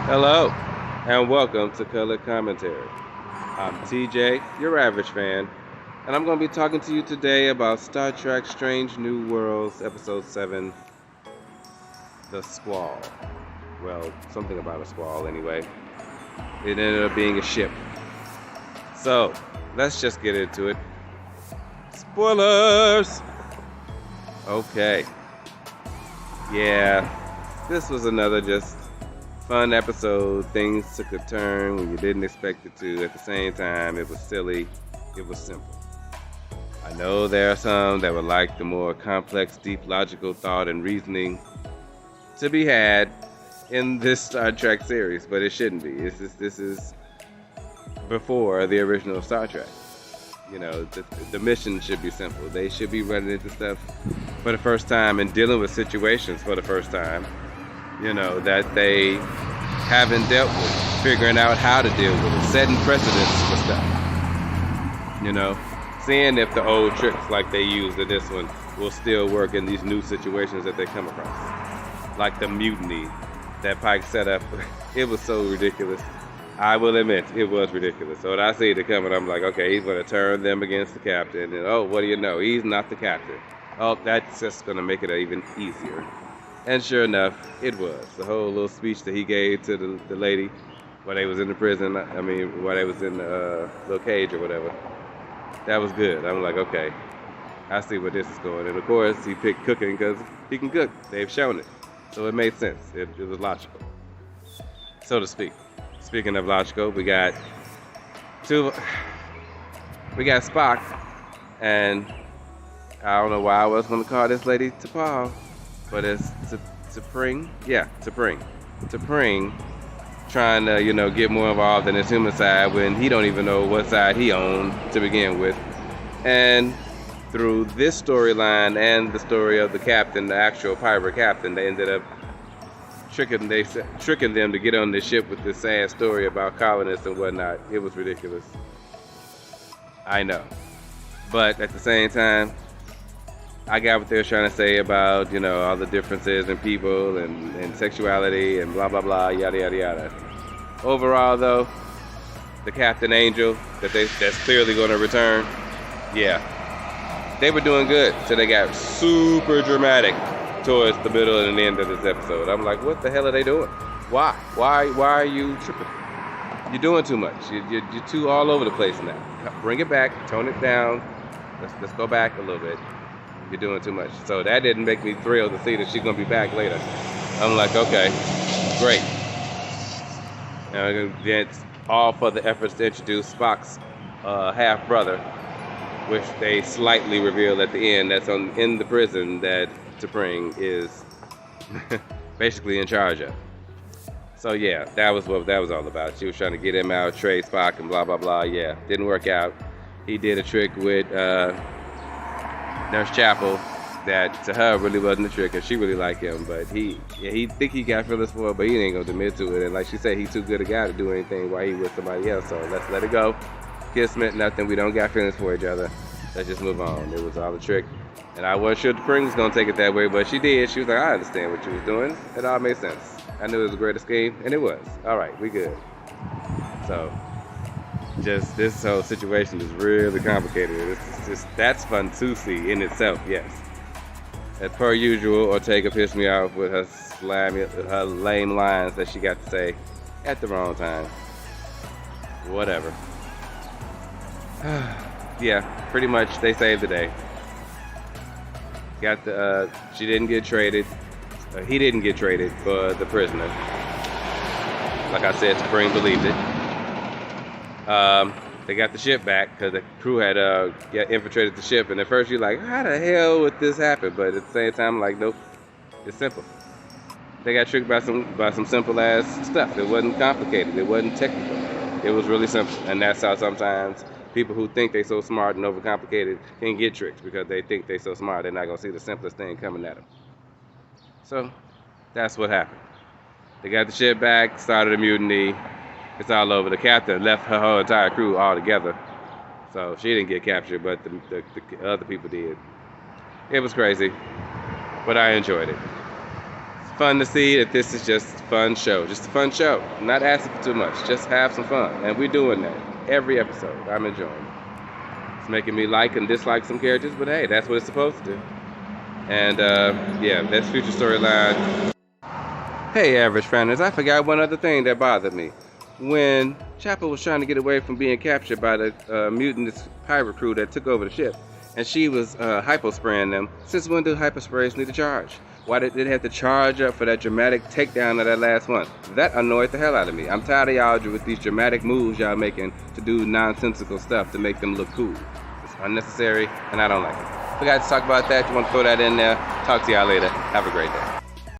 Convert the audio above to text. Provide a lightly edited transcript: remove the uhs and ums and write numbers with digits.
Hello, and welcome to Color Commentary. I'm TJ, your average fan, and I'm going to be talking to you today about Star Trek Strange New Worlds, Episode 7, The Squall. Well, something about a squall anyway. It ended up being a ship. So, let's just get into it. Spoilers! Okay. Yeah, this was another just fun episode. Things took a turn when you didn't expect it to. At the same time, it was silly. It was simple. I know there are some that would like the more complex, deep logical thought and reasoning to be had in this Star Trek series, but it shouldn't be. This is before the original Star Trek. You know, the mission should be simple. They should be running into stuff for the first time and dealing with situations for the first time, you know, that they haven't dealt with, figuring out how to deal with it, setting precedents for stuff, you know, seeing if the old tricks like they used in this one will still work in these new situations that they come across. Like the mutiny that Pike set up. It was so ridiculous. I will admit, it was ridiculous. So when I see it coming, I'm like, okay, he's going to turn them against the captain. And oh, what do you know? He's not the captain. Oh, that's just going to make it even easier. And sure enough, it was. The whole little speech that he gave to the lady while they was in the prison, while they was in the little cage or whatever. That was good. I'm like, okay, I see where this is going. And of course, he picked cooking because he can cook. They've shown it. So it made sense. It was logical, so to speak. Speaking of logical, we got Spock, and I don't know why I was going to call this lady T'Pol, but it's T'Pring. Yeah, T'Pring. T'Pring trying to, you know, get more involved in his human side when he don't even know what side he owned to begin with. And through this storyline and the story of the captain, the actual pirate captain, they ended up tricking them to get on the ship with this sad story about colonists and whatnot. It was ridiculous. I know. But at the same time, I got what they were trying to say about, you know, all the differences in people and sexuality and blah, blah, blah, yada, yada, yada. Overall, though, the Captain Angel that's clearly going to return, yeah, they were doing good till they got super dramatic towards the middle and the end of this episode. I'm like, what the hell are they doing? Why are you tripping? You're doing too much. You're too all over the place now. Bring it back, tone it down. Let's go back a little bit. You're doing too much. So that didn't make me thrilled to see that she's gonna be back later. I'm like, okay, great. And it's all for the efforts to introduce Spock's half brother, which they slightly reveal at the end. That's in the prison that T'Pring is basically in charge of. So yeah, that was what that was all about. She was trying to get him out, trade Spock, and blah blah blah. Yeah, didn't work out. He did a trick with Nurse Chapel that to her really wasn't a trick, and she really liked him. But he think he got feelings for her, but he ain't gonna admit to it. And like she said, he's too good a guy to do anything while he with somebody else. So let's let it go. Kiss meant nothing. We don't got feelings for each other. Let's just move on. It was all a trick. And I wasn't sure T'Pring was going to take it that way, but she did. She was like, I understand what you was doing. It all made sense. I knew it was a great scheme, and it was. All right, we good. So, just this whole situation is really complicated. That's fun to see in itself, yes. As per usual, Ortega pissed me off with her lame lines that she got to say at the wrong time. Whatever. Yeah, pretty much they saved the day. She didn't get traded. He didn't get traded for the prisoner. Like I said, Spring believed it. They got the ship back because the crew had infiltrated the ship. And at first you're like, how the hell would this happen? But at the same time, like, nope, it's simple. They got tricked by some simple ass stuff. It wasn't complicated. It wasn't technical. It was really simple. And that's how sometimes people who think they're so smart and overcomplicated can get tricked because they think they're so smart. They're not going to see the simplest thing coming at them. So that's what happened. They got the ship back, started a mutiny. It's all over. The captain left her whole entire crew all together. So she didn't get captured, but the other people did. It was crazy, but I enjoyed it. fun to see that this is just a fun show. Just a fun show. I'm not asking for too much. Just have some fun. And we're doing that every episode. I'm enjoying it. It's making me like and dislike some characters, but hey, that's what it's supposed to do. And yeah, that's future storyline. Hey, average fans, I forgot one other thing that bothered me. When Chopper was trying to get away from being captured by the mutant pirate crew that took over the ship, and she was hypo-spraying them, since when do hyper-sprays need to charge? Why did they have to charge up for that dramatic takedown of that last one? That annoyed the hell out of me. I'm tired of y'all with these dramatic moves y'all making to do nonsensical stuff to make them look cool. It's unnecessary, and I don't like it. Forgot to talk about that. You want to throw that in there? Talk to y'all later. Have a great day.